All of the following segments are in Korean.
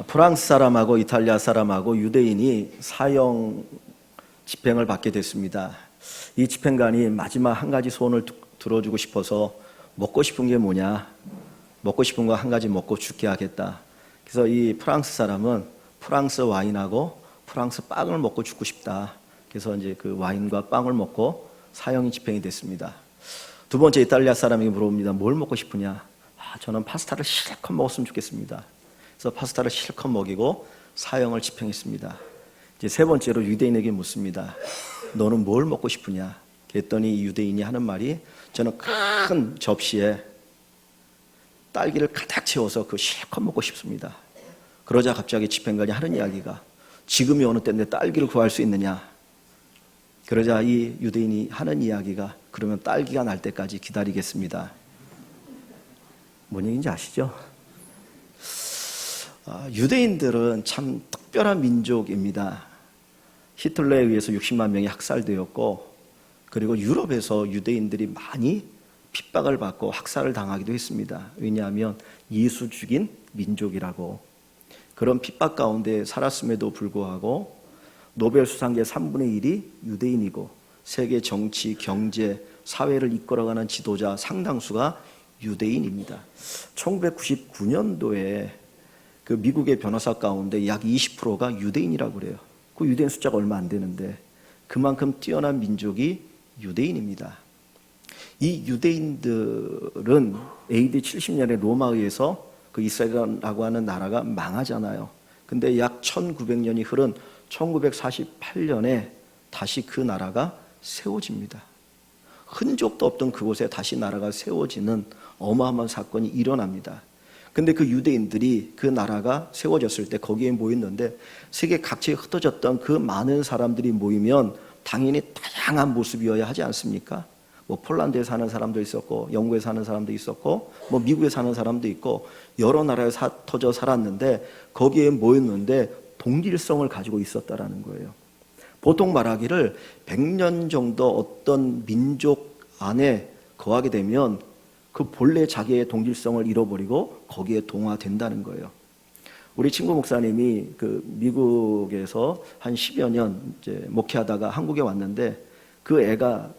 프랑스 사람하고 이탈리아 사람하고 유대인이 사형 집행을 받게 됐습니다. 이 집행관이 마지막 한 가지 소원을 들어주고 싶어서 먹고 싶은 게 뭐냐? 먹고 싶은 거 한 가지 먹고 죽게 하겠다. 그래서 이 프랑스 사람은 프랑스 와인하고 프랑스 빵을 먹고 죽고 싶다. 그래서 이제 그 와인과 빵을 먹고 사형이 집행이 됐습니다. 두 번째 이탈리아 사람이 물어봅니다. 뭘 먹고 싶으냐? 저는 파스타를 실컷 먹었으면 좋겠습니다. 그래서 파스타를 실컷 먹이고 사형을 집행했습니다. 이제 세 번째로 유대인에게 묻습니다. 너는 뭘 먹고 싶으냐? 그랬더니 유대인이 하는 말이 저는 큰 접시에 딸기를 가득 채워서 그 실컷 먹고 싶습니다. 그러자 갑자기 집행관이 하는 이야기가 지금이 어느 때인데 딸기를 구할 수 있느냐? 그러자 이 유대인이 하는 이야기가 그러면 딸기가 날 때까지 기다리겠습니다. 뭔 얘기인지 아시죠? 유대인들은 참 특별한 민족입니다. 히틀러에 의해서 60만 명이 학살되었고, 그리고 유럽에서 유대인들이 많이 핍박을 받고 학살을 당하기도 했습니다. 왜냐하면 예수 죽인 민족이라고. 그런 핍박 가운데 살았음에도 불구하고 노벨 수상자의 3분의 1이 유대인이고 세계 정치, 경제, 사회를 이끌어가는 지도자 상당수가 유대인입니다. 1999년도에 그 미국의 변호사 가운데 약 20%가 유대인이라고 그래요. 그 유대인 숫자가 얼마 안 되는데 그만큼 뛰어난 민족이 유대인입니다. 이 유대인들은 AD 70년에 로마에 의해서 그 이스라엘이라고 하는 나라가 망하잖아요. 근데 약 1900년이 흐른 1948년에 다시 그 나라가 세워집니다. 흔적도 없던 그곳에 다시 나라가 세워지는 어마어마한 사건이 일어납니다. 근데 그 유대인들이 그 나라가 세워졌을 때 거기에 모였는데 세계 각지에 흩어졌던 그 많은 사람들이 모이면 당연히 다양한 모습이어야 하지 않습니까? 뭐 폴란드에 사는 사람도 있었고 영국에 사는 사람도 있었고 뭐 미국에 사는 사람도 있고 여러 나라에 터져 살았는데 거기에 모였는데 동질성을 가지고 있었다라는 거예요. 보통 말하기를 100년 정도 어떤 민족 안에 거하게 되면 그 본래 자기의 동질성을 잃어버리고 거기에 동화된다는 거예요. 우리 친구 목사님이 그 미국에서 한 10여 년 이제 목회하다가 한국에 왔는데 그 애가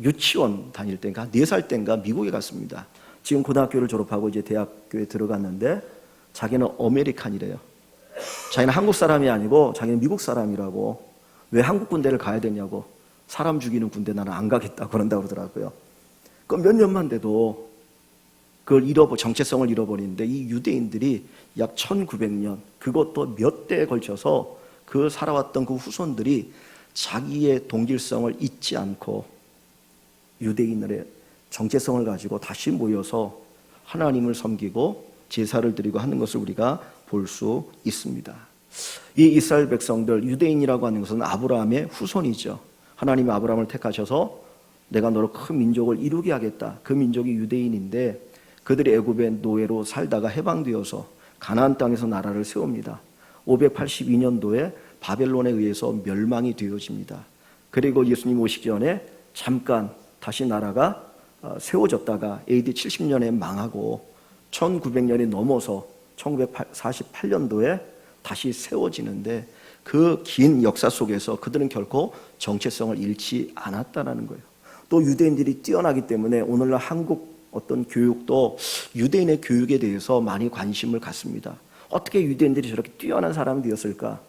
유치원 다닐 때인가 4살 때인가 미국에 갔습니다. 지금 고등학교를 졸업하고 이제 대학교에 들어갔는데 자기는 아메리칸이래요. 자기는 한국 사람이 아니고 자기는 미국 사람이라고. 왜 한국 군대를 가야 되냐고. 사람 죽이는 군대 나는 안 가겠다고 그런다고 그러더라고요. 그 몇 년만 돼도 그걸 정체성을 잃어버리는데 이 유대인들이 약 1900년 그것도 몇 대에 걸쳐서 그 살아왔던 그 후손들이 자기의 동질성을 잊지 않고 유대인들의 정체성을 가지고 다시 모여서 하나님을 섬기고 제사를 드리고 하는 것을 우리가 볼 수 있습니다. 이 이스라엘 백성들, 유대인이라고 하는 것은 아브라함의 후손이죠. 하나님이 아브라함을 택하셔서 내가 너로 큰 민족을 이루게 하겠다. 그 민족이 유대인인데 그들이 애굽의 노예로 살다가 해방되어서 가나안 땅에서 나라를 세웁니다. 582년도에 바벨론에 의해서 멸망이 되어집니다. 그리고 예수님 오시기 전에 잠깐 다시 나라가 세워졌다가 AD 70년에 망하고 1900년이 넘어서 1948년도에 다시 세워지는데 그 긴 역사 속에서 그들은 결코 정체성을 잃지 않았다는 거예요. 또 유대인들이 뛰어나기 때문에 오늘날 한국 어떤 교육도 유대인의 교육에 대해서 많이 관심을 갖습니다. 어떻게 유대인들이 저렇게 뛰어난 사람이 되었을까?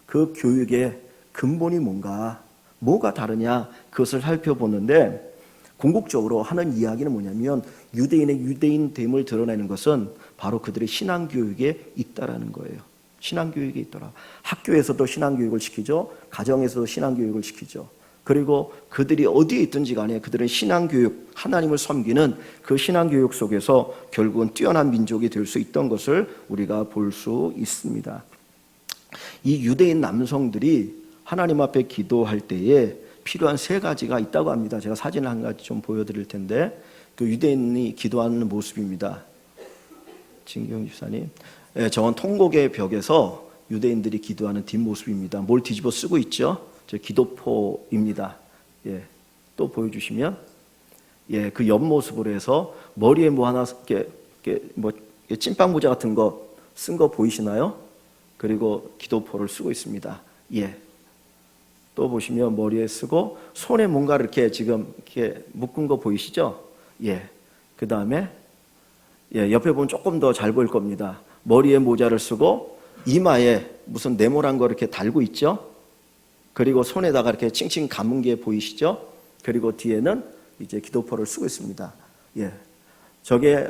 그 교육의 근본이 뭔가, 뭐가 다르냐 그것을 살펴보는데 궁극적으로 하는 이야기는 뭐냐면 유대인의 유대인됨을 드러내는 것은 바로 그들의 신앙교육에 있다라는 거예요. 신앙교육에 있더라. 학교에서도 신앙교육을 시키죠. 가정에서도 신앙교육을 시키죠. 그리고 그들이 어디에 있든지 간에 그들은 신앙교육, 하나님을 섬기는 그 신앙교육 속에서 결국은 뛰어난 민족이 될 수 있던 것을 우리가 볼 수 있습니다. 이 유대인 남성들이 하나님 앞에 기도할 때에 필요한 3가지가 있다고 합니다. 제가 사진을 한 가지 좀 보여드릴 텐데 그 유대인이 기도하는 모습입니다. 진경 집사님, 저건 통곡의 벽에서 유대인들이 기도하는 뒷모습입니다. 뭘 뒤집어 쓰고 있죠? 저 기도포입니다. 예, 또 보여주시면, 예, 그 옆모습으로 해서 머리에 뭐 하나 뭐 찐빵 모자 같은 거 쓴 거 보이시나요? 그리고 기도포를 쓰고 있습니다. 예. 또 보시면 머리에 쓰고 손에 뭔가 이렇게 지금 이렇게 묶은 거 보이시죠? 예. 그 다음에 예, 옆에 보면 조금 더 잘 보일 겁니다. 머리에 모자를 쓰고 이마에 무슨 네모난 거 이렇게 달고 있죠? 그리고 손에다가 이렇게 칭칭 감은 게 보이시죠? 그리고 뒤에는 이제 기도포를 쓰고 있습니다. 예. 저게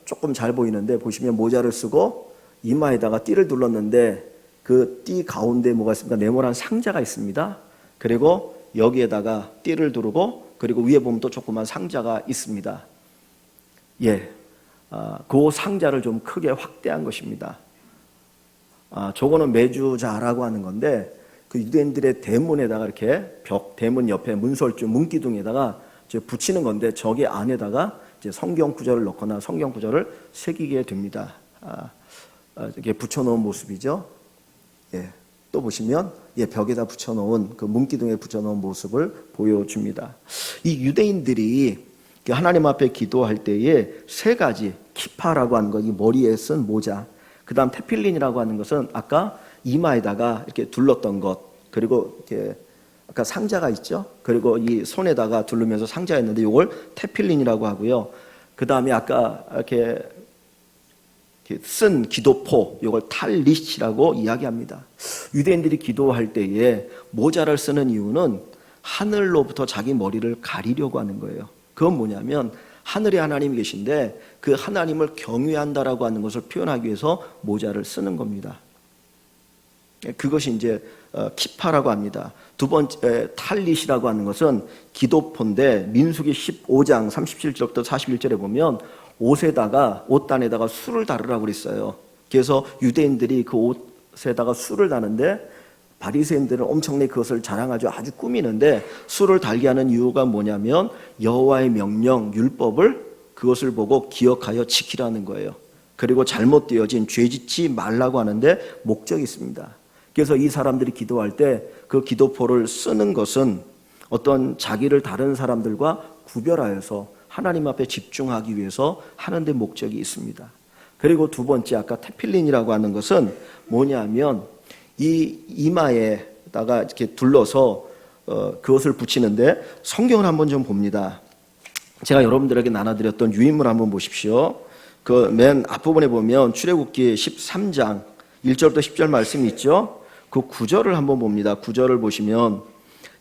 조금 잘 보이는데 보시면 모자를 쓰고 이마에다가 띠를 둘렀는데 그 띠 가운데 뭐가 있습니까? 네모난 상자가 있습니다. 그리고 여기에다가 띠를 두르고 그리고 위에 보면 또 조그만 상자가 있습니다. 예. 그 상자를 좀 크게 확대한 것입니다. 저거는 매주자라고 하는 건데 그 유대인들의 대문에다가 이렇게 대문 옆에 문설주, 문기둥에다가 이제 붙이는 건데 저게 안에다가 이제 성경 구절을 넣거나 성경 구절을 새기게 됩니다. 이렇게 붙여놓은 모습이죠. 예. 또 보시면 벽에다 붙여놓은 그 문기둥에 붙여놓은 모습을 보여줍니다. 이 유대인들이 하나님 앞에 기도할 때에 세 가지 키파라고 하는 거, 이 머리에 쓴 모자, 그 다음 테필린이라고 하는 것은 아까 이마에다가 이렇게 둘렀던 것, 그리고 이렇게 아까 상자가 있죠. 그리고 이 손에다가 두르면서 상자였는데 이걸 테필린이라고 하고요. 그 다음에 아까 이렇게 쓴 기도포, 이걸 탈릿이라고 이야기합니다. 유대인들이 기도할 때에 모자를 쓰는 이유는 하늘로부터 자기 머리를 가리려고 하는 거예요. 그건 뭐냐면 하늘에 하나님이 계신데 그 하나님을 경외한다라고 하는 것을 표현하기 위해서 모자를 쓰는 겁니다. 그것이 이제 키파라고 합니다. 두 번째 탈릿이라고 하는 것은 기도포인데 민수기 15장 37절부터 41절에 보면 옷단에다가 술을 다르라고 그랬어요. 그래서 유대인들이 그 옷에다가 술을 다는데 바리새인들은 엄청나게 그것을 자랑하죠. 아주 꾸미는데 술을 달게 하는 이유가 뭐냐면 여호와의 명령, 율법을 그것을 보고 기억하여 지키라는 거예요. 그리고 잘못되어진 죄짓지 말라고 하는데 목적이 있습니다. 그래서 이 사람들이 기도할 때 그 기도포를 쓰는 것은 어떤 자기를 다른 사람들과 구별하여서 하나님 앞에 집중하기 위해서 하는데 목적이 있습니다. 그리고 두 번째 아까 테필린이라고 하는 것은 뭐냐면 이 이마에다가 이렇게 둘러서 그것을 붙이는데 성경을 한번 좀 봅니다. 제가 여러분들에게 나눠드렸던 유인물 한번 보십시오. 그 맨 앞부분에 보면 출애굽기 13장 1절부터 10절 말씀이 있죠. 그 9절을 한번 봅니다. 9절을 보시면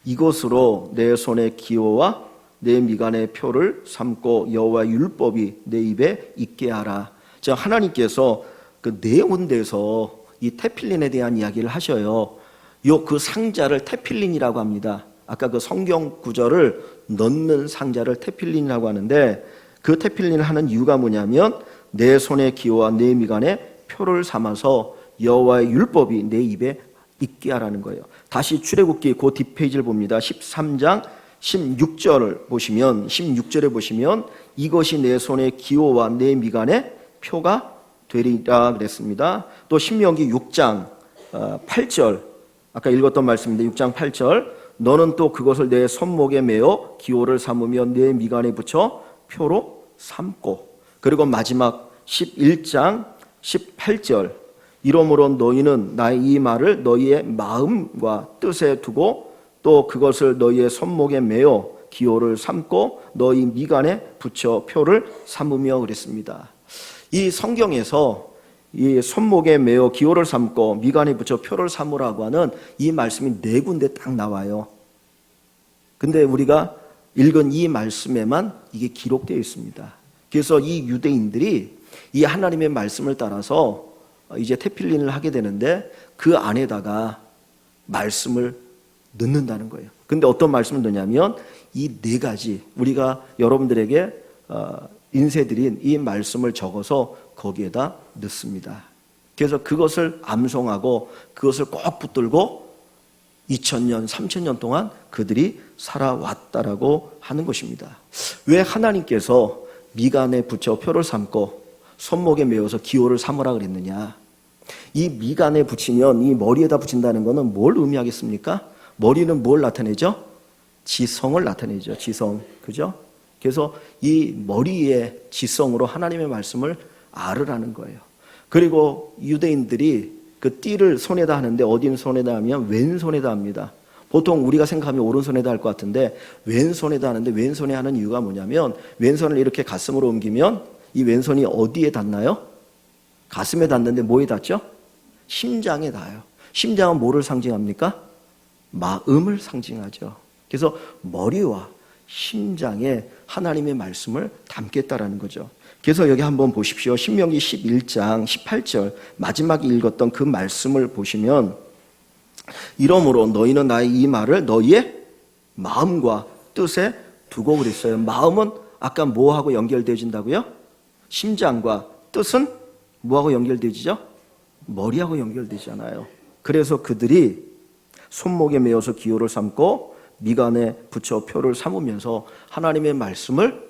이것으로 내 손의 기호와 내 미간의 표를 삼고 여호와의 율법이 내 입에 있게 하라. 자, 하나님께서 그 네군데서 이 테필린에 대한 이야기를 하셔요. 그 상자를 테필린이라고 합니다. 아까 그 성경 구절을 넣는 상자를 테필린이라고 하는데 그 테필린을 하는 이유가 뭐냐면 내 손의 기호와 내 미간의 표를 삼아서 여호와의 율법이 내 입에 있게 하라는 거예요. 다시 출애굽기 그 뒷페이지를 봅니다. 13장 16절을 보시면 16절에 보시면 이것이 내 손의 기호와 내 미간의 표가 되리라 그랬습니다. 또 신명기 6장 8절 아까 읽었던 말씀인데 6장 8절 너는 또 그것을 내 손목에 매어 기호를 삼으며 내 미간에 붙여 표로 삼고 그리고 마지막 11장 18절 이러므로 너희는 나의 이 말을 너희의 마음과 뜻에 두고 또 그것을 너희의 손목에 매어 기호를 삼고 너희 미간에 붙여 표를 삼으며 그랬습니다. 이 성경에서 이 손목에 매어 기호를 삼고 미간에 붙여 표를 삼으라고 하는 이 말씀이 네 군데 딱 나와요. 근데 우리가 읽은 이 말씀에만 이게 기록되어 있습니다. 그래서 이 유대인들이 이 하나님의 말씀을 따라서 이제 테필린을 하게 되는데 그 안에다가 말씀을 넣는다는 거예요. 근데 어떤 말씀을 넣냐면 이 네 가지 우리가 여러분들에게 인쇄드린 이 말씀을 적어서 거기에다 넣습니다. 그래서 그것을 암송하고 그것을 꼭 붙들고 2000년, 3000년 동안 그들이 살아왔다라고 하는 것입니다. 왜 하나님께서 미간에 붙여 표를 삼고 손목에 메어서 기호를 삼으라 그랬느냐? 이 미간에 붙이면 이 머리에다 붙인다는 것은 뭘 의미하겠습니까? 머리는 뭘 나타내죠? 지성을 나타내죠. 지성. 그죠? 그래서 이 머리의 지성으로 하나님의 말씀을 알으라는 거예요. 그리고 유대인들이 그 띠를 손에다 하는데 어디는 손에다 하면 왼손에다 합니다. 보통 우리가 생각하면 오른손에다 할 것 같은데 왼손에다 하는데 왼손에 하는 이유가 뭐냐면 왼손을 이렇게 가슴으로 옮기면 이 왼손이 어디에 닿나요? 가슴에 닿는데 뭐에 닿죠? 심장에 닿아요. 심장은 뭐를 상징합니까? 마음을 상징하죠. 그래서 머리와 심장에 하나님의 말씀을 담겠다라는 거죠. 그래서 여기 한번 보십시오. 신명기 11장 18절 마지막에 읽었던 그 말씀을 보시면 이러므로 너희는 나의 이 말을 너희의 마음과 뜻에 두고 그랬어요. 마음은 아까 뭐하고 연결되어진다고요? 심장과 뜻은 뭐하고 연결되지죠? 머리하고 연결되잖아요. 그래서 그들이 손목에 메어서 기호를 삼고 미간에 붙여 표를 삼으면서 하나님의 말씀을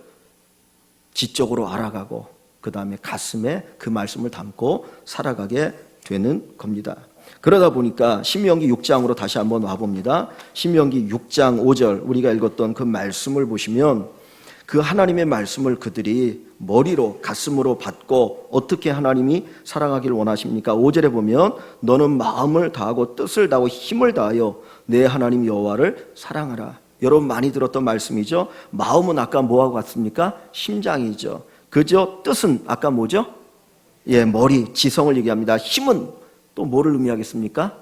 지적으로 알아가고 그 다음에 가슴에 그 말씀을 담고 살아가게 되는 겁니다. 그러다 보니까 신명기 6장으로 다시 한번 와봅니다. 신명기 6장 5절 우리가 읽었던 그 말씀을 보시면 그 하나님의 말씀을 그들이 머리로 가슴으로 받고 어떻게 하나님이 살아가기를 원하십니까? 5절에 보면 너는 마음을 다하고 뜻을 다하고 힘을 다하여 내 하나님 여호와를 사랑하라. 여러분 많이 들었던 말씀이죠. 마음은 아까 뭐하고 같습니까? 심장이죠. 그죠? 뜻은 아까 뭐죠? 머리, 지성을 얘기합니다. 힘은 또 뭐를 의미하겠습니까?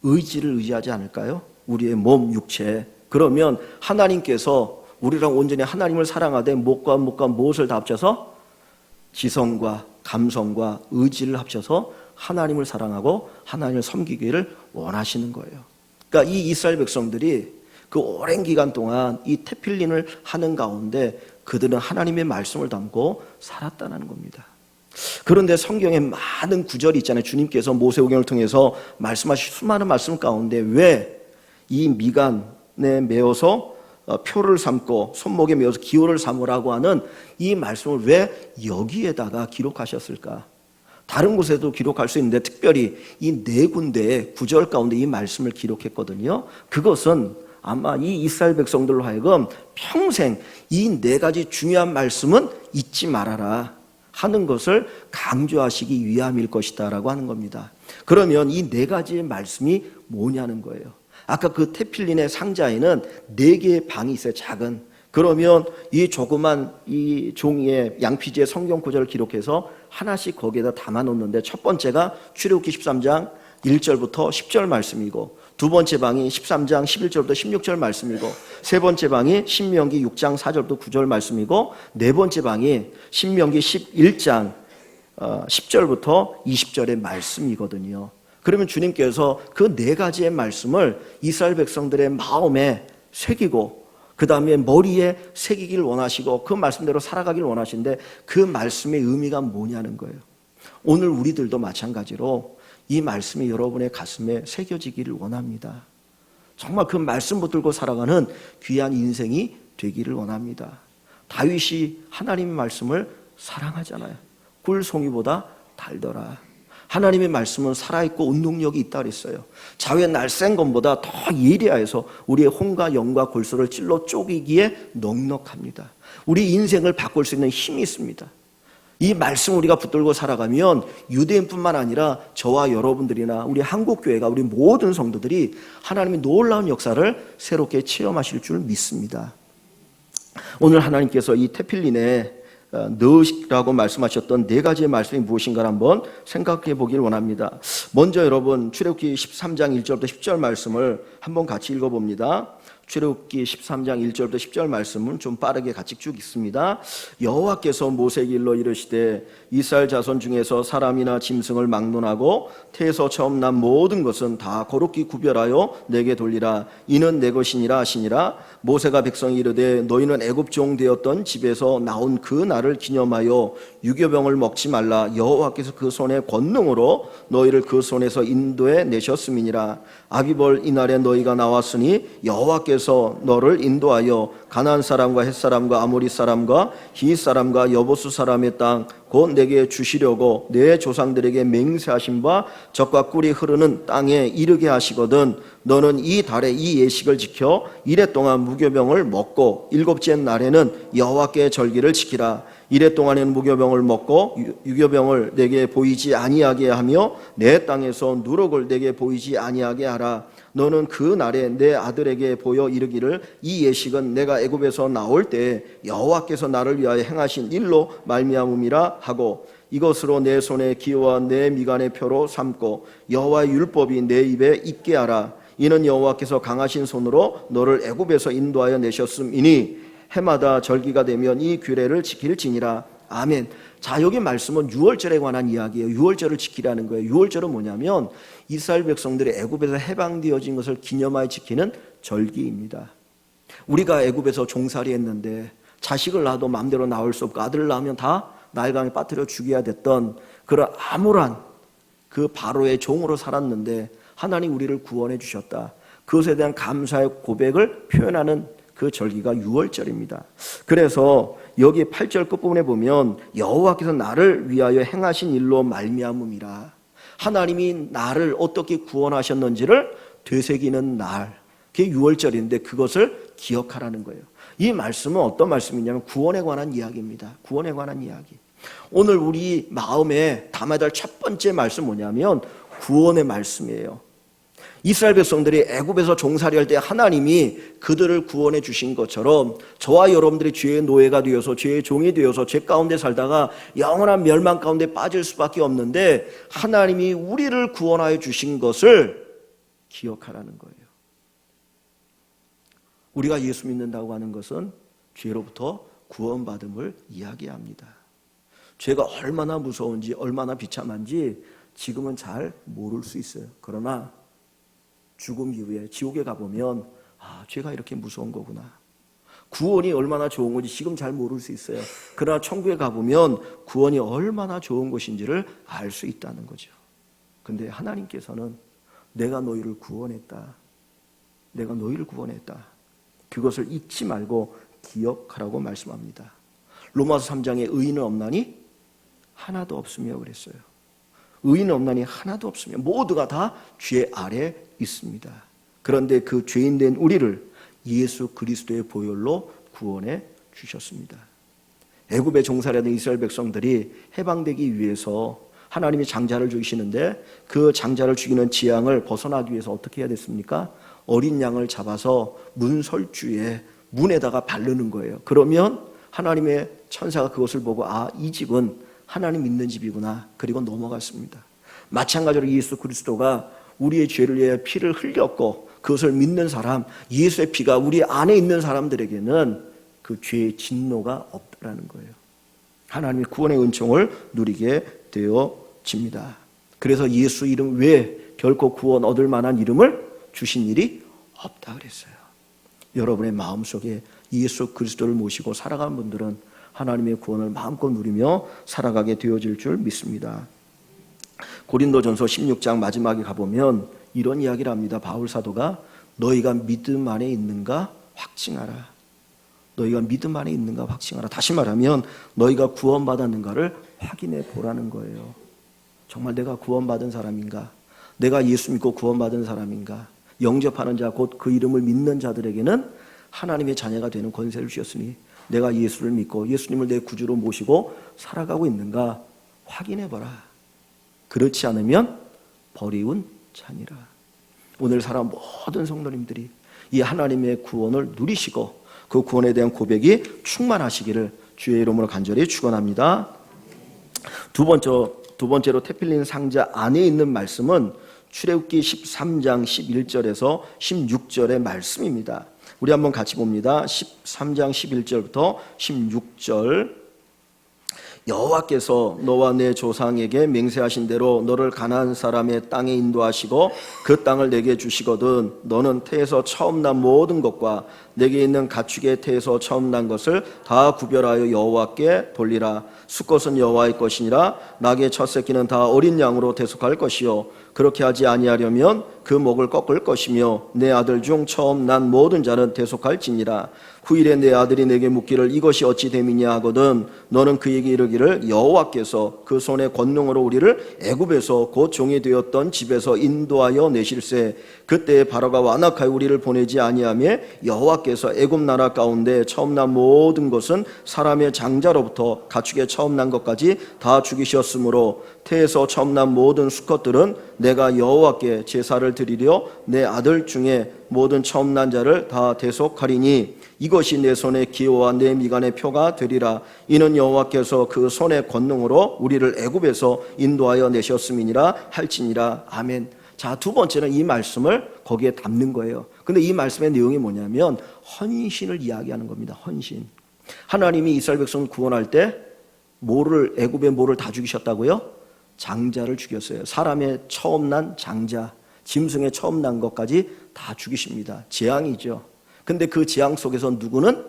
의지를 의지하지 않을까요? 우리의 몸, 육체. 그러면 하나님께서 우리랑 온전히 하나님을 사랑하되 목과 무엇을 다 합쳐서 지성과 감성과 의지를 합쳐서 하나님을 사랑하고 하나님을 섬기기를 원하시는 거예요. 그러니까 이 이스라엘 백성들이 그 오랜 기간 동안 이 테필린을 하는 가운데 그들은 하나님의 말씀을 담고 살았다는 겁니다. 그런데 성경에 많은 구절이 있잖아요. 주님께서 모세오경을 통해서 말씀하신 수많은 말씀 가운데 왜 이 미간에 메어서 표를 삼고 손목에 메어서 기호를 삼으라고 하는 이 말씀을 왜 여기에다가 기록하셨을까? 다른 곳에도 기록할 수 있는데 특별히 이 네 군데의 구절 가운데 이 말씀을 기록했거든요. 그것은 아마 이 이스라엘 백성들로 하여금 평생 이 네 가지 중요한 말씀은 잊지 말아라 하는 것을 강조하시기 위함일 것이다 라고 하는 겁니다. 그러면 이 네 가지의 말씀이 뭐냐는 거예요. 아까 그 테필린의 상자에는 네 개의 방이 있어요. 작은. 그러면 이 조그만 이 종이에 양피지에 성경 구절을 기록해서 하나씩 거기에다 담아 놓는데 첫 번째가 출애굽기 13장 1절부터 10절 말씀이고 두 번째 방이 13장 11절부터 16절 말씀이고 세 번째 방이 신명기 6장 4절부터 9절 말씀이고 네 번째 방이 신명기 11장 10절부터 20절의 말씀이거든요. 그러면 주님께서 그 네 가지의 말씀을 이스라엘 백성들의 마음에 새기고 그 다음에 머리에 새기기를 원하시고 그 말씀대로 살아가기를 원하시는데 그 말씀의 의미가 뭐냐는 거예요. 오늘 우리들도 마찬가지로 이 말씀이 여러분의 가슴에 새겨지기를 원합니다. 정말 그 말씀 붙들고 살아가는 귀한 인생이 되기를 원합니다. 다윗이 하나님의 말씀을 사랑하잖아요. 꿀송이보다 달더라. 하나님의 말씀은 살아있고 운동력이 있다 그랬어요. 자외 날쌘 것보다 더 예리하여서 우리의 혼과 영과 골수를 찔러 쪼개기에 넉넉합니다. 우리 인생을 바꿀 수 있는 힘이 있습니다. 이 말씀 우리가 붙들고 살아가면 유대인뿐만 아니라 저와 여러분들이나 우리 한국교회가 우리 모든 성도들이 하나님의 놀라운 역사를 새롭게 체험하실 줄 믿습니다. 오늘 하나님께서 이 테필린에 넣으시라고 말씀하셨던 네 가지의 말씀이 무엇인가를 한번 생각해 보길 원합니다. 먼저 여러분 출애굽기 13장 1절부터 10절 말씀을 한번 같이 읽어봅니다. 출애굽기 13장 1절부터 10절 말씀은 좀 빠르게 같이 쭉 읽습니다. 여호와께서 모세에게 일러 이르시되 이스라엘 자손 중에서 사람이나 짐승을 막론하고 태에서 처음 난 모든 것은 다 거룩히 구별하여 내게 돌리라. 이는 내 것이니라 하시니라. 모세가 백성이 이르되 너희는 애굽 종 되었던 집에서 나온 그 날을 기념하여 유교병을 먹지 말라. 여호와께서 그 손의 권능으로 너희를 그 손에서 인도해 내셨음이니라. 아비벌 이날에 너희가 나왔으니 여호와께서 너를 인도하여 가나안 사람과 헷 사람과 아모리 사람과 히윗 사람과 여보수 사람의 땅 곧 내게 주시려고 내 조상들에게 맹세하신 바 젖과 꿀이 흐르는 땅에 이르게 하시거든 너는 이 달에 이 예식을 지켜 이래 동안 무교병을 먹고 일곱째 날에는 여호와께 절기를 지키라. 이래 동안에는 무교병을 먹고 유교병을 내게 보이지 아니하게 하며 내 땅에서 누룩을 내게 보이지 아니하게 하라. 너는 그 날에 내 아들에게 보여 이르기를 이 예식은 내가 애굽에서 나올 때 여호와께서 나를 위하여 행하신 일로 말미암음이라 하고 이것으로 내 손에 기호와 내 미간의 표로 삼고 여호와의 율법이 내 입에 있게 하라. 이는 여호와께서 강하신 손으로 너를 애굽에서 인도하여 내셨음이니 해마다 절기가 되면 이 규례를 지킬지니라. 아멘. 자, 여기 말씀은 유월절에 관한 이야기예요. 유월절을 지키라는 거예요. 유월절은 뭐냐면 이스라엘 백성들이 애굽에서 해방되어진 것을 기념하여 지키는 절기입니다. 우리가 애굽에서 종살이 했는데 자식을 낳아도 마음대로 낳을 수 없고 아들을 낳으면 다 나일강에 빠뜨려 죽여야 됐던 그런 암울한 그 바로의 종으로 살았는데 하나님 우리를 구원해 주셨다. 그것에 대한 감사의 고백을 표현하는 그 절기가 유월절입니다. 그래서 여기 8절 끝부분에 보면 여호와께서 나를 위하여 행하신 일로 말미암음이라. 하나님이 나를 어떻게 구원하셨는지를 되새기는 날, 그게 유월절인데 그것을 기억하라는 거예요. 이 말씀은 어떤 말씀이냐면 구원에 관한 이야기입니다. 구원에 관한 이야기. 오늘 우리 마음에 담아야 될 첫 번째 말씀 뭐냐면 구원의 말씀이에요. 이스라엘 백성들이 애굽에서 종살이할 때 하나님이 그들을 구원해 주신 것처럼 저와 여러분들이 죄의 노예가 되어서 죄의 종이 되어서 죄 가운데 살다가 영원한 멸망 가운데 빠질 수밖에 없는데 하나님이 우리를 구원하여 주신 것을 기억하라는 거예요. 우리가 예수 믿는다고 하는 것은 죄로부터 구원받음을 이야기합니다. 죄가 얼마나 무서운지 얼마나 비참한지 지금은 잘 모를 수 있어요. 그러나 죽음 이후에 지옥에 가보면 죄가 이렇게 무서운 거구나. 구원이 얼마나 좋은 건지 지금 잘 모를 수 있어요. 그러나 천국에 가보면 구원이 얼마나 좋은 것인지를 알 수 있다는 거죠. 근데 하나님께서는 내가 너희를 구원했다. 내가 너희를 구원했다. 그것을 잊지 말고 기억하라고 말씀합니다. 로마서 3장에 의인은 없나니 하나도 없으며 그랬어요. 의인은 없나니 하나도 없으며 모두가 다 죄 아래 있습니다. 그런데 그 죄인된 우리를 예수 그리스도의 보혈로 구원해 주셨습니다. 애굽의 종살이하던 이스라엘 백성들이 해방되기 위해서 하나님이 장자를 죽이시는데 그 장자를 죽이는 재앙을 벗어나기 위해서 어떻게 해야 됐습니까? 어린 양을 잡아서 문설주에 문에다가 바르는 거예요. 그러면 하나님의 천사가 그것을 보고 이 집은 하나님 믿는 집이구나. 그리고 넘어갔습니다. 마찬가지로 예수 그리스도가 우리의 죄를 위해 피를 흘렸고 그것을 믿는 사람, 예수의 피가 우리 안에 있는 사람들에게는 그 죄의 진노가 없다라는 거예요. 하나님의 구원의 은총을 누리게 되어집니다. 그래서 예수 이름 외에 결코 구원 얻을 만한 이름을 주신 일이 없다 그랬어요. 여러분의 마음속에 예수 그리스도를 모시고 살아가는 분들은 하나님의 구원을 마음껏 누리며 살아가게 되어질 줄 믿습니다. 고린도전서 16장 마지막에 가보면 이런 이야기를 합니다. 바울 사도가 너희가 믿음 안에 있는가 확증하라. 너희가 믿음 안에 있는가 확증하라. 다시 말하면 너희가 구원받았는가를 확인해 보라는 거예요. 정말 내가 구원받은 사람인가? 내가 예수 믿고 구원받은 사람인가? 영접하는 자 곧 그 이름을 믿는 자들에게는 하나님의 자녀가 되는 권세를 주셨으니 내가 예수를 믿고 예수님을 내 구주로 모시고 살아가고 있는가 확인해봐라. 그렇지 않으면 버리운 자니라. 오늘 살아온 모든 성도님들이 이 하나님의 구원을 누리시고 그 구원에 대한 고백이 충만하시기를 주의 이름으로 간절히 축원합니다. 두 번째로 태필린 상자 안에 있는 말씀은 출애굽기 13장 11절에서 16절의 말씀입니다. 우리 한번 같이 봅니다. 13장 11절부터 16절. 여호와께서 너와 내 조상에게 맹세하신 대로 너를 가나안 사람의 땅에 인도하시고 그 땅을 내게 주시거든 너는 태에서 처음 난 모든 것과 내게 있는 가축의 태에서 처음 난 것을 다 구별하여 여호와께 돌리라. 수컷은 여호와의 것이니라. 낙의 첫 새끼는 다 어린 양으로 대속할 것이요 그렇게 하지 아니하려면 그 목을 꺾을 것이며 내 아들 중 처음 난 모든 자는 대속할지니라. 후일에 내 아들이 내게 묻기를 이것이 어찌 됨이냐 하거든 너는 그에게 이르기를 여호와께서 그 손의 권능으로 우리를 애굽에서 곧 종이 되었던 집에서 인도하여 내실세. 그때 바로가 완악하여 우리를 보내지 아니하며 여호와께서 애굽 나라 가운데 처음 난 모든 것은 사람의 장자로부터 가축의 처음 난 것까지 다 죽이셨으므로 태에서 처음 난 모든 수컷들은 내가 여호와께 제사를 드리려 내 아들 중에 모든 처음 난 자를 다 대속하리니 이것이 내 손의 기호와 내 미간의 표가 되리라. 이는 여호와께서 그 손의 권능으로 우리를 애굽에서 인도하여 내셨음이니라 할지니라. 아멘. 자, 두 번째는 이 말씀을 거기에 담는 거예요. 근데 이 말씀의 내용이 뭐냐면 헌신을 이야기하는 겁니다. 헌신. 하나님이 이스라엘 백성을 구원할 때 애굽의 뭐를 다 죽이셨다고요? 장자를 죽였어요. 사람의 처음 난 장자, 짐승의 처음 난 것까지 다 죽이십니다. 재앙이죠. 근데 그 재앙 속에서 누구는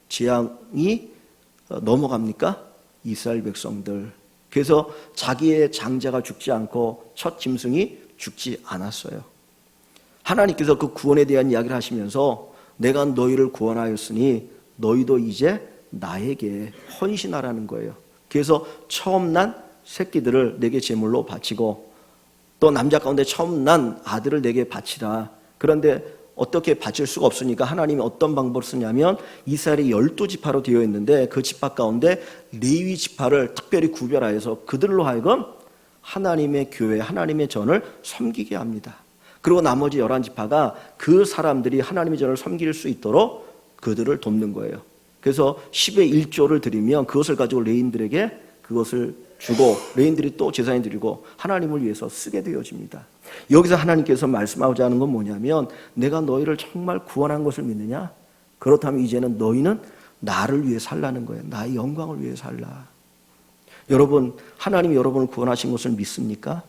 재앙이 넘어갑니까? 이스라엘 백성들. 그래서 자기의 장자가 죽지 않고 첫 짐승이 죽지 않았어요. 하나님께서 그 구원에 대한 이야기를 하시면서 내가 너희를 구원하였으니 너희도 이제 나에게 헌신하라는 거예요. 그래서 처음 난 새끼들을 내게 제물로 바치고 또 남자 가운데 처음 난 아들을 내게 바치라. 그런데 어떻게 바칠 수가 없으니까 하나님이 어떤 방법을 쓰냐면 이스라엘이 12지파로 되어 있는데 그 지파 가운데 레위 지파를 특별히 구별하여서 그들로 하여금 하나님의 교회, 하나님의 전을 섬기게 합니다. 그리고 나머지 11지파가 그 사람들이 하나님의 전을 섬길 수 있도록 그들을 돕는 거예요. 그래서 10의 1조를 드리면 그것을 가지고 레인들에게 그것을 주고 레인들이 또 제사에 드리고 하나님을 위해서 쓰게 되어집니다. 여기서 하나님께서 말씀하고자 하는 건 뭐냐면 내가 너희를 정말 구원한 것을 믿느냐? 그렇다면 이제는 너희는 나를 위해 살라는 거예요. 나의 영광을 위해 살라. 여러분, 하나님이 여러분을 구원하신 것을 믿습니까?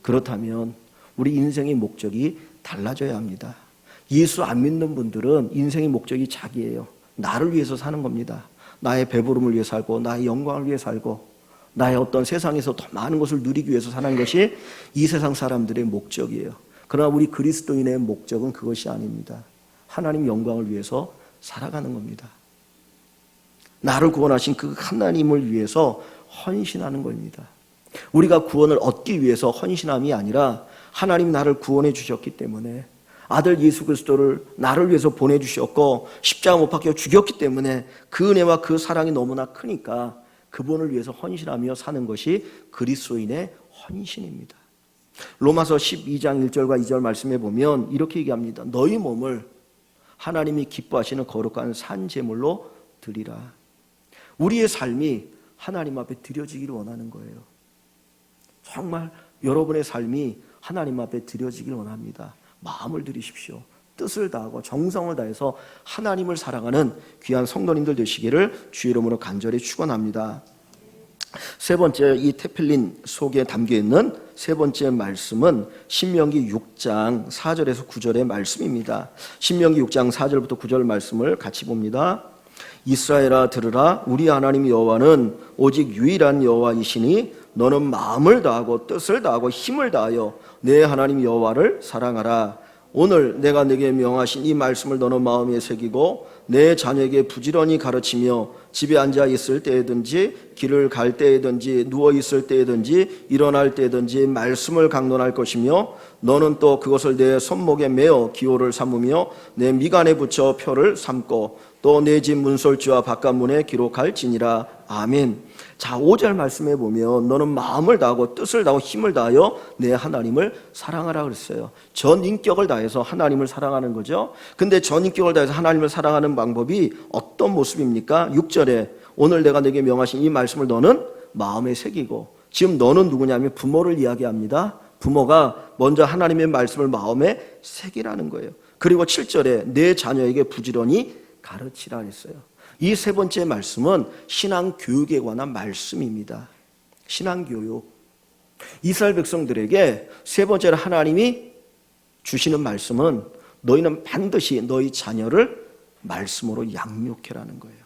그렇다면 우리 인생의 목적이 달라져야 합니다. 예수 안 믿는 분들은 인생의 목적이 자기예요. 나를 위해서 사는 겁니다. 나의 배부름을 위해 살고 나의 영광을 위해 살고 나의 어떤 세상에서 더 많은 것을 누리기 위해서 사는 것이 이 세상 사람들의 목적이에요. 그러나 우리 그리스도인의 목적은 그것이 아닙니다. 하나님 영광을 위해서 살아가는 겁니다. 나를 구원하신 그 하나님을 위해서 헌신하는 겁니다. 우리가 구원을 얻기 위해서 헌신함이 아니라 하나님이 나를 구원해 주셨기 때문에 아들 예수 그리스도를 나를 위해서 보내주셨고 십자가 못 박혀 죽였기 때문에 그 은혜와 그 사랑이 너무나 크니까 그분을 위해서 헌신하며 사는 것이 그리스도인의 헌신입니다. 로마서 12장 1절과 2절 말씀에 보면 이렇게 얘기합니다. 너희 몸을 하나님이 기뻐하시는 거룩한 산 제물로 드리라. 우리의 삶이 하나님 앞에 드려지기를 원하는 거예요. 정말 여러분의 삶이 하나님 앞에 드려지기를 원합니다. 마음을 들이십시오. 뜻을 다하고 정성을 다해서 하나님을 사랑하는 귀한 성도님들 되시기를 주의 이름으로 간절히 축원합니다. 세 번째, 이 테필린 속에 담겨있는 세 번째 말씀은 신명기 6장 4절에서 9절의 말씀입니다. 신명기 6장 4절부터 9절 말씀을 같이 봅니다. 이스라엘아 들으라. 우리 하나님 여호와는 오직 유일한 여호와이시니 너는 마음을 다하고 뜻을 다하고 힘을 다하여 내 하나님 여호와를 사랑하라. 오늘 내가 내게 명하신 이 말씀을 너는 마음에 새기고 내 자녀에게 부지런히 가르치며 집에 앉아 있을 때든지 길을 갈 때든지 누워 있을 때든지 일어날 때든지 말씀을 강론할 것이며 너는 또 그것을 내 손목에 메어 기호를 삼으며 내 미간에 붙여 표를 삼고 또 내 집 문설주와 바깥문에 기록할지니라. 아멘. 자, 5절 말씀에 보면 너는 마음을 다하고 뜻을 다하고 힘을 다하여 내 하나님을 사랑하라 그랬어요. 전 인격을 다해서 하나님을 사랑하는 거죠. 근데 전 인격을 다해서 하나님을 사랑하는 방법이 어떤 모습입니까? 6절에 오늘 내가 내게 명하신 이 말씀을 너는 마음에 새기고, 지금 너는 누구냐면 부모를 이야기합니다. 부모가 먼저 하나님의 말씀을 마음에 새기라는 거예요. 그리고 7절에 내 자녀에게 부지런히 가르치라 했어요. 이 세 번째 말씀은 신앙교육에 관한 말씀입니다. 신앙교육. 이스라엘 백성들에게 세 번째로 하나님이 주시는 말씀은 너희는 반드시 너희 자녀를 말씀으로 양육해라는 거예요.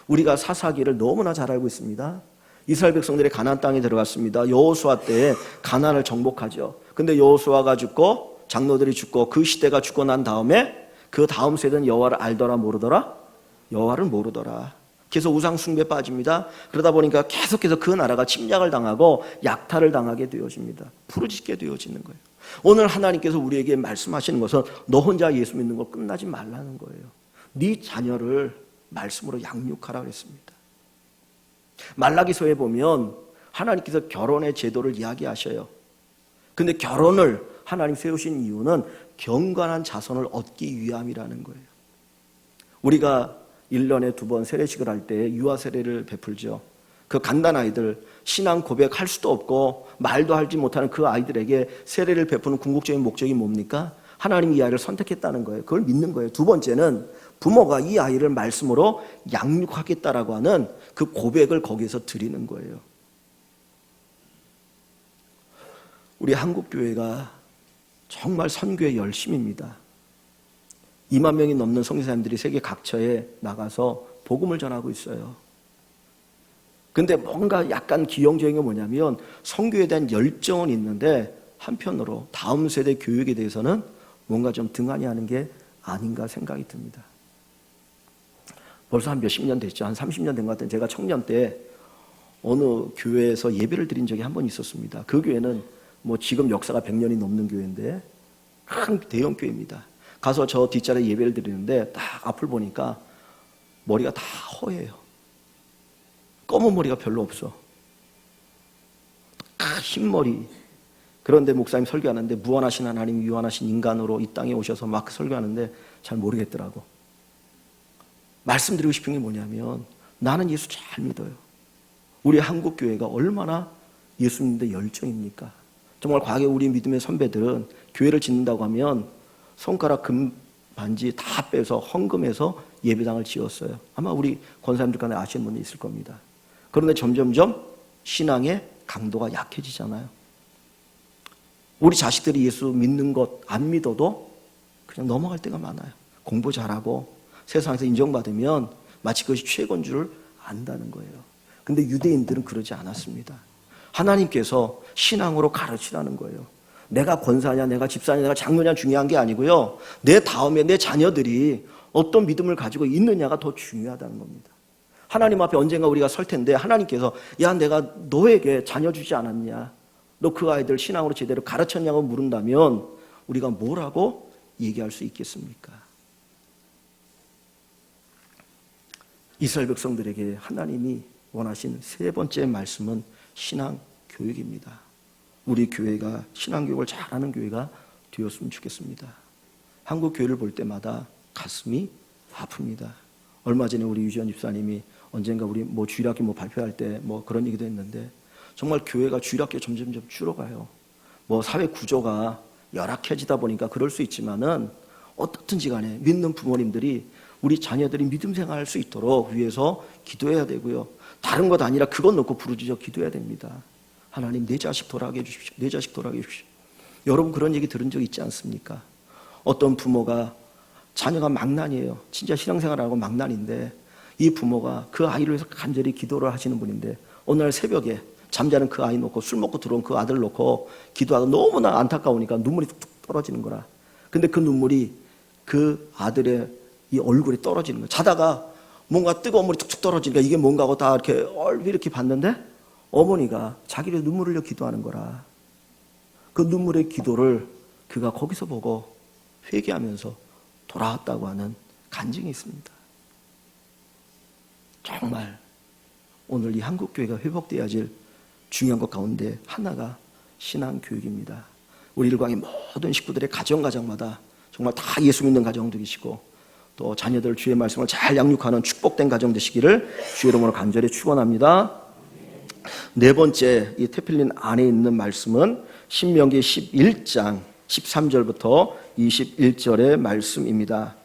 우리가 사사기를 너무나 잘 알고 있습니다. 이스라엘 백성들이 가나안 땅에 들어갔습니다. 여호수아 때 가나안을 정복하죠. 근데 여호수아가 죽고 장로들이 죽고 그 시대가 죽고 난 다음에 그 다음 세대는 여호와를 알더라 모르더라? 여호와를 모르더라. 그래서 우상 숭배에 빠집니다. 그러다 보니까 계속해서 그 나라가 침략을 당하고 약탈을 당하게 되어집니다. 부르짖게 되어지는 거예요. 오늘 하나님께서 우리에게 말씀하시는 것은 너 혼자 예수 믿는 거 끝나지 말라는 거예요. 네 자녀를 말씀으로 양육하라 그랬습니다. 말라기서에 보면 하나님께서 결혼의 제도를 이야기하셔요. 근데 결혼을 하나님 세우신 이유는 경건한 자손을 얻기 위함이라는 거예요. 우리가 1년에 2번 세례식을 할 때 유아 세례를 베풀죠. 그 갓난아이들 신앙 고백할 수도 없고 말도 하지 못하는 그 아이들에게 세례를 베푸는 궁극적인 목적이 뭡니까? 하나님이 이 아이를 선택했다는 거예요. 그걸 믿는 거예요. 두 번째는 부모가 이 아이를 말씀으로 양육하겠다라고 하는 그 고백을 거기에서 드리는 거예요. 우리 한국교회가 정말 선교의 열심입니다. 2만 명이 넘는 선교사님들이 세계 각처에 나가서 복음을 전하고 있어요. 근데 뭔가 약간 기형적인 게 뭐냐면 선교에 대한 열정은 있는데 한편으로 다음 세대 교육에 대해서는 뭔가 좀 등한히 하는 게 아닌가 생각이 듭니다. 벌써 한 몇십 년 됐죠. 한 30년 된 것 같은데 제가 청년 때 어느 교회에서 예배를 드린 적이 한 번 있었습니다. 그 교회는 뭐 지금 역사가 100년이 넘는 교회인데 큰 대형 교회입니다. 가서 저 뒷자리에 예배를 드리는데 딱 앞을 보니까 머리가 다 허예요. 검은 머리가 별로 없어. 흰머리. 그런데 목사님 설교하는데 무한하신 하나님, 유한하신 인간으로 이 땅에 오셔서 막 설교하는데 잘 모르겠더라고. 말씀드리고 싶은 게 뭐냐면 나는 예수 잘 믿어요. 우리 한국교회가 얼마나 예수 믿는데 열정입니까? 정말 과거에 우리 믿음의 선배들은 교회를 짓는다고 하면 손가락 금 반지 다 빼서 헌금해서 예배당을 지었어요. 아마 우리 권사님들 간에 아시는 분이 있을 겁니다. 그런데 점점점 신앙의 강도가 약해지잖아요. 우리 자식들이 예수 믿는 것 안 믿어도 그냥 넘어갈 때가 많아요. 공부 잘하고 세상에서 인정받으면 마치 그것이 최고인 줄 안다는 거예요. 근데 유대인들은 그러지 않았습니다. 하나님께서 신앙으로 가르치라는 거예요. 내가 권사냐, 내가 집사냐, 내가 장로냐 중요한 게 아니고요. 내 다음에 내 자녀들이 어떤 믿음을 가지고 있느냐가 더 중요하다는 겁니다. 하나님 앞에 언젠가 우리가 설 텐데 하나님께서 야 내가 너에게 자녀 주지 않았냐? 너 그 아이들 신앙으로 제대로 가르쳤냐고 물은다면 우리가 뭐라고 얘기할 수 있겠습니까? 이스라엘 백성들에게 하나님이 원하신 세 번째 말씀은 신앙 교육입니다. 우리 교회가 신앙 교육을 잘하는 교회가 되었으면 좋겠습니다. 한국 교회를 볼 때마다 가슴이 아픕니다. 얼마 전에 우리 유지원 집사님이 언젠가 우리 뭐 주일학교 뭐 발표할 때 뭐 그런 얘기도 했는데 정말 교회가 주일학교 점점점 줄어가요. 뭐 사회 구조가 열악해지다 보니까 그럴 수 있지만은 어떻든지 간에 믿는 부모님들이 우리 자녀들이 믿음 생활할 수 있도록 위해서 기도해야 되고요. 다른 것 아니라 그것 놓고 부르짖어 기도해야 됩니다. 하나님 내 자식 돌아가게 해주십시오. 내 자식 돌아가게 해주십시오. 여러분 그런 얘기 들은 적 있지 않습니까? 어떤 부모가 자녀가 망난이에요. 진짜 신앙생활하고 망난인데 이 부모가 그 아이를 위해서 간절히 기도를 하시는 분인데 어느 날 새벽에 잠자는 그 아이 놓고 술 먹고 들어온 그 아들 놓고 기도하다 너무나 안타까우니까 눈물이 툭툭 떨어지는 거라. 근데 그 눈물이 그 아들의 이 얼굴에 떨어지는 거야. 자다가 뭔가 뜨거운 물이 툭툭 떨어지니까 이게 뭔가 하고 다 이렇게 얼핏 이렇게 봤는데 어머니가 자기를 눈물 흘려 기도하는 거라. 그 눈물의 기도를 그가 거기서 보고 회개하면서 돌아왔다고 하는 간증이 있습니다. 정말 오늘 이 한국교회가 회복되어야 할 중요한 것 가운데 하나가 신앙교육입니다. 우리 일광의 모든 식구들의 가정마다 정말 다 예수 믿는 가정 되시고 또 자녀들 주의 말씀을 잘 양육하는 축복된 가정 되시기를 주의 이름으로 간절히 축원합니다. 네 번째 이 테필린 안에 있는 말씀은 신명기 11장 13절부터 21절의 말씀입니다.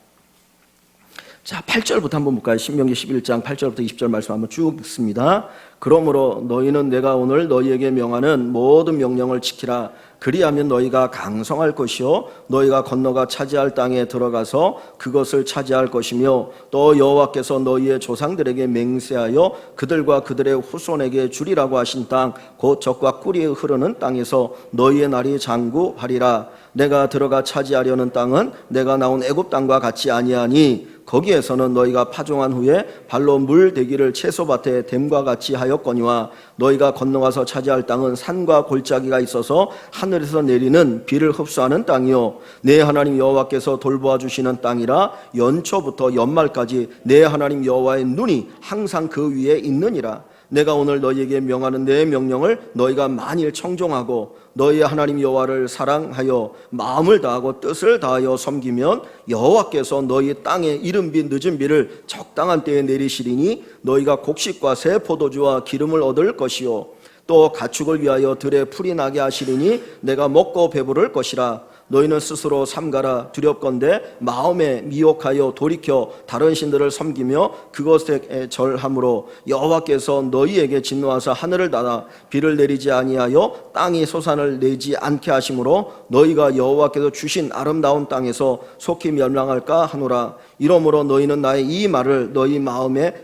자, 8절부터 한번 볼까요? 신명기 11장 8절부터 20절 말씀 한번 쭉 읽습니다. 그러므로 너희는 내가 오늘 너희에게 명하는 모든 명령을 지키라. 그리하면 너희가 강성할 것이요 너희가 건너가 차지할 땅에 들어가서 그것을 차지할 것이며 또 여호와께서 너희의 조상들에게 맹세하여 그들과 그들의 후손에게 주리라고 하신 땅 곧 젖과 꿀이 흐르는 땅에서 너희의 날이 장구하리라. 내가 들어가 차지하려는 땅은 내가 나온 애굽 땅과 같이 아니하니 거기에서는 너희가 파종한 후에 발로 물 대기를 채소밭에 댐과 같이 하였거니와 너희가 건너가서 차지할 땅은 산과 골짜기가 있어서 하늘에서 내리는 비를 흡수하는 땅이요 내 하나님 여호와께서 돌보아 주시는 땅이라 연초부터 연말까지 내 하나님 여호와의 눈이 항상 그 위에 있느니라. 내가 오늘 너희에게 명하는 내 명령을 너희가 만일 청종하고 너희의 하나님 여호와를 사랑하여 마음을 다하고 뜻을 다하여 섬기면 여호와께서 너희 땅에 이른 비 늦은 비를 적당한 때에 내리시리니 너희가 곡식과 새 포도주와 기름을 얻을 것이요 또 가축을 위하여 들에 풀이 나게 하시리니 내가 먹고 배부를 것이라. 너희는 스스로 삼가라. 두렵건대 마음에 미혹하여 돌이켜 다른 신들을 섬기며 그것에 절함으로 여호와께서 너희에게 진노하사 하늘을 닫아 비를 내리지 아니하여 땅이 소산을 내지 않게 하심으로 너희가 여호와께서 주신 아름다운 땅에서 속히 멸망할까 하노라. 이러므로 너희는 나의 이 말을 너희 마음에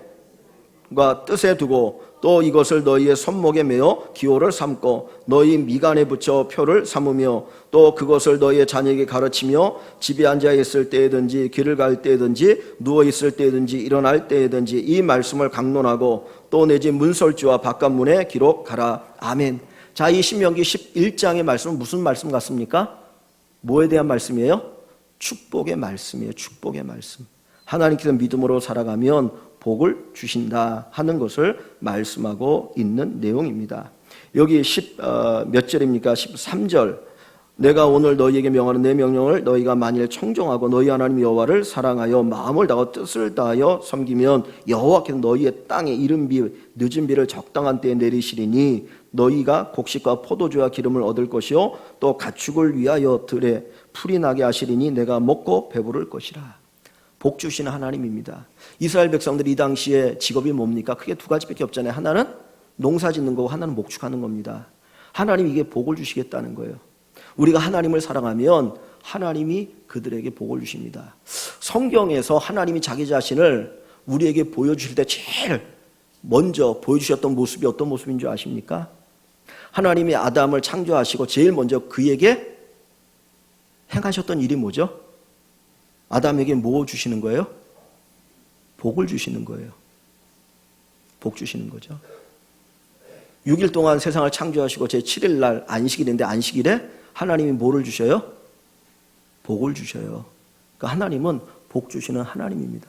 과 뜻에 두고 또 이것을 너희의 손목에 메어 기호를 삼고 너희 미간에 붙여 표를 삼으며 또 그것을 너희의 자녀에게 가르치며 집에 앉아 있을 때에든지 길을 갈 때에든지 누워 있을 때에든지 일어날 때에든지 이 말씀을 강론하고 또 내 집 문설주와 바깥문에 기록하라. 아멘. 자, 이 신명기 11장의 말씀은 무슨 말씀 같습니까? 뭐에 대한 말씀이에요? 축복의 말씀이에요. 축복의 말씀. 하나님께서 믿음으로 살아가면 복을 주신다 하는 것을 말씀하고 있는 내용입니다. 여기 몇 절입니까? 13절. 내가 오늘 너희에게 명하는 내 명령을 너희가 만일 청종하고 너희 하나님 여호와를 사랑하여 마음을 다하고 뜻을 다하여 섬기면 여호와께서 너희의 땅에 이른 비 늦은 비를 적당한 때에 내리시리니 너희가 곡식과 포도주와 기름을 얻을 것이요 또 가축을 위하여 들에 풀이 나게 하시리니 내가 먹고 배부를 것이라. 복 주시는 하나님입니다. 이스라엘 백성들이 이 당시에 직업이 뭡니까? 크게 두 가지밖에 없잖아요. 하나는 농사 짓는 거고 하나는 목축하는 겁니다. 하나님이 이게 복을 주시겠다는 거예요. 우리가 하나님을 사랑하면 하나님이 그들에게 복을 주십니다. 성경에서 하나님이 자기 자신을 우리에게 보여주실 때 제일 먼저 보여주셨던 모습이 어떤 모습인 줄 아십니까? 하나님이 아담을 창조하시고 제일 먼저 그에게 행하셨던 일이 뭐죠? 아담에게 뭐 주시는 거예요? 복을 주시는 거예요. 복 주시는 거죠. 6일 동안 세상을 창조하시고 제7일 날 안식일인데 안식일에 하나님이 뭐를 주셔요? 복을 주셔요. 그러니까 하나님은 복 주시는 하나님입니다.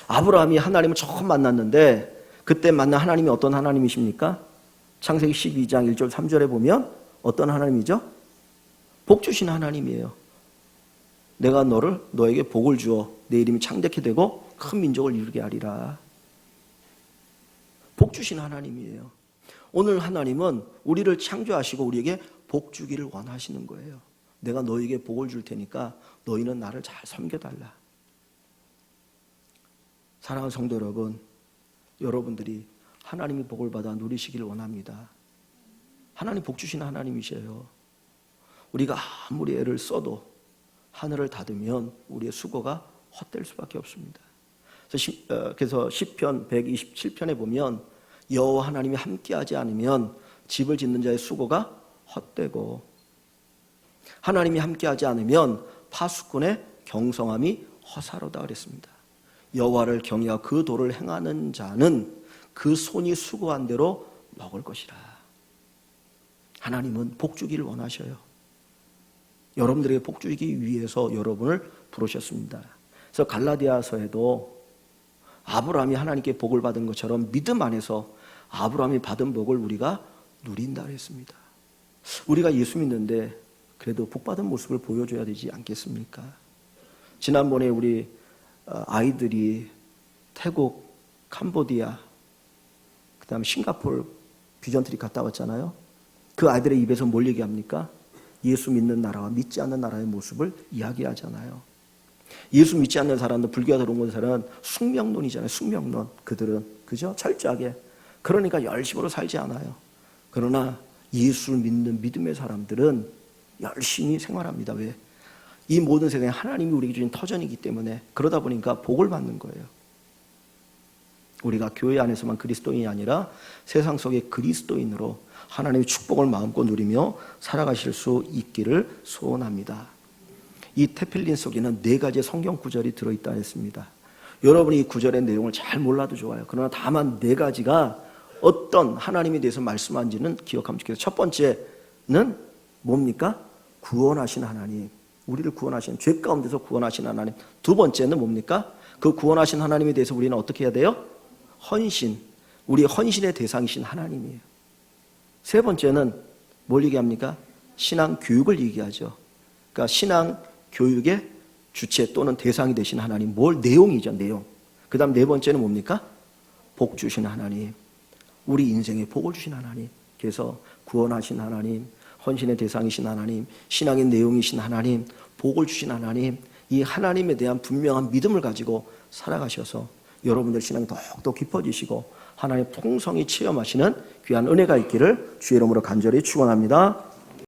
아브라함이 하나님을 처음 만났는데 그때 만난 하나님이 어떤 하나님이십니까? 창세기 12장 1절 3절에 보면 어떤 하나님이죠? 복 주시는 하나님이에요. 내가 너에게 복을 주어 내 이름이 창대케 되고 큰 민족을 이루게 하리라. 복 주시는 하나님이에요. 오늘 하나님은 우리를 창조하시고 우리에게 복 주기를 원하시는 거예요. 내가 너에게 복을 줄 테니까 너희는 나를 잘 섬겨달라. 사랑하는 성도 여러분, 여러분들이 하나님의 복을 받아 누리시기를 원합니다. 하나님 복 주시는 하나님이셔요. 우리가 아무리 애를 써도 하늘을 닫으면 우리의 수고가 헛될 수밖에 없습니다. 그래서 시편 127편에 보면 여호와 하나님이 함께하지 않으면 집을 짓는 자의 수고가 헛되고 하나님이 함께하지 않으면 파수꾼의 경성함이 허사로다 그랬습니다. 여호와를 경외하고 그 도를 행하는 자는 그 손이 수고한 대로 먹을 것이라. 하나님은 복 주기를 원하셔요. 여러분들에게 복 주기 위해서 여러분을 부르셨습니다. 그래서 갈라디아서에도 아브라함이 하나님께 복을 받은 것처럼 믿음 안에서 아브라함이 받은 복을 우리가 누린다 그랬습니다. 우리가 예수 믿는데 그래도 복 받은 모습을 보여줘야 되지 않겠습니까? 지난번에 우리 아이들이 태국, 캄보디아, 그 다음에 싱가포르 비전트리 갔다 왔잖아요. 그 아이들의 입에서 뭘 얘기합니까? 예수 믿는 나라와 믿지 않는 나라의 모습을 이야기하잖아요. 예수 믿지 않는 사람들, 불교가 들어온 사람은 숙명론이잖아요. 숙명론. 그들은 그죠? 철저하게. 그러니까 열심으로 살지 않아요. 그러나 예수를 믿는 믿음의 사람들은 열심히 생활합니다. 왜? 이 모든 세상에 하나님이 우리에게 주신 터전이기 때문에 그러다 보니까 복을 받는 거예요. 우리가 교회 안에서만 그리스도인이 아니라 세상 속의 그리스도인으로 하나님의 축복을 마음껏 누리며 살아가실 수 있기를 소원합니다. 이 테필린 속에는 4가지의 성경 구절이 들어있다 했습니다. 여러분이 이 구절의 내용을 잘 몰라도 좋아요. 그러나 다만 4가지가 어떤 하나님에 대해서 말씀한지는 기억하면 좋겠어요. 첫 번째는 뭡니까? 구원하신 하나님. 우리를 구원하신, 죄 가운데서 구원하신 하나님. 두 번째는 뭡니까? 그 구원하신 하나님에 대해서 우리는 어떻게 해야 돼요? 헌신. 우리 헌신의 대상이신 하나님이에요. 세 번째는 뭘 얘기합니까? 신앙 교육을 얘기하죠. 그러니까 신앙 교육의 주체 또는 대상이 되신 하나님. 뭘? 내용이죠, 내용. 그 다음 4번째는 뭡니까? 복 주신 하나님. 우리 인생에 복을 주신 하나님. 그래서 구원하신 하나님, 헌신의 대상이신 하나님, 신앙의 내용이신 하나님, 복을 주신 하나님, 이 하나님에 대한 분명한 믿음을 가지고 살아가셔서 여러분들 신앙이 더욱더 깊어지시고 하나님의 풍성히 체험하시는 귀한 은혜가 있기를 주의 이름으로 간절히 축원합니다.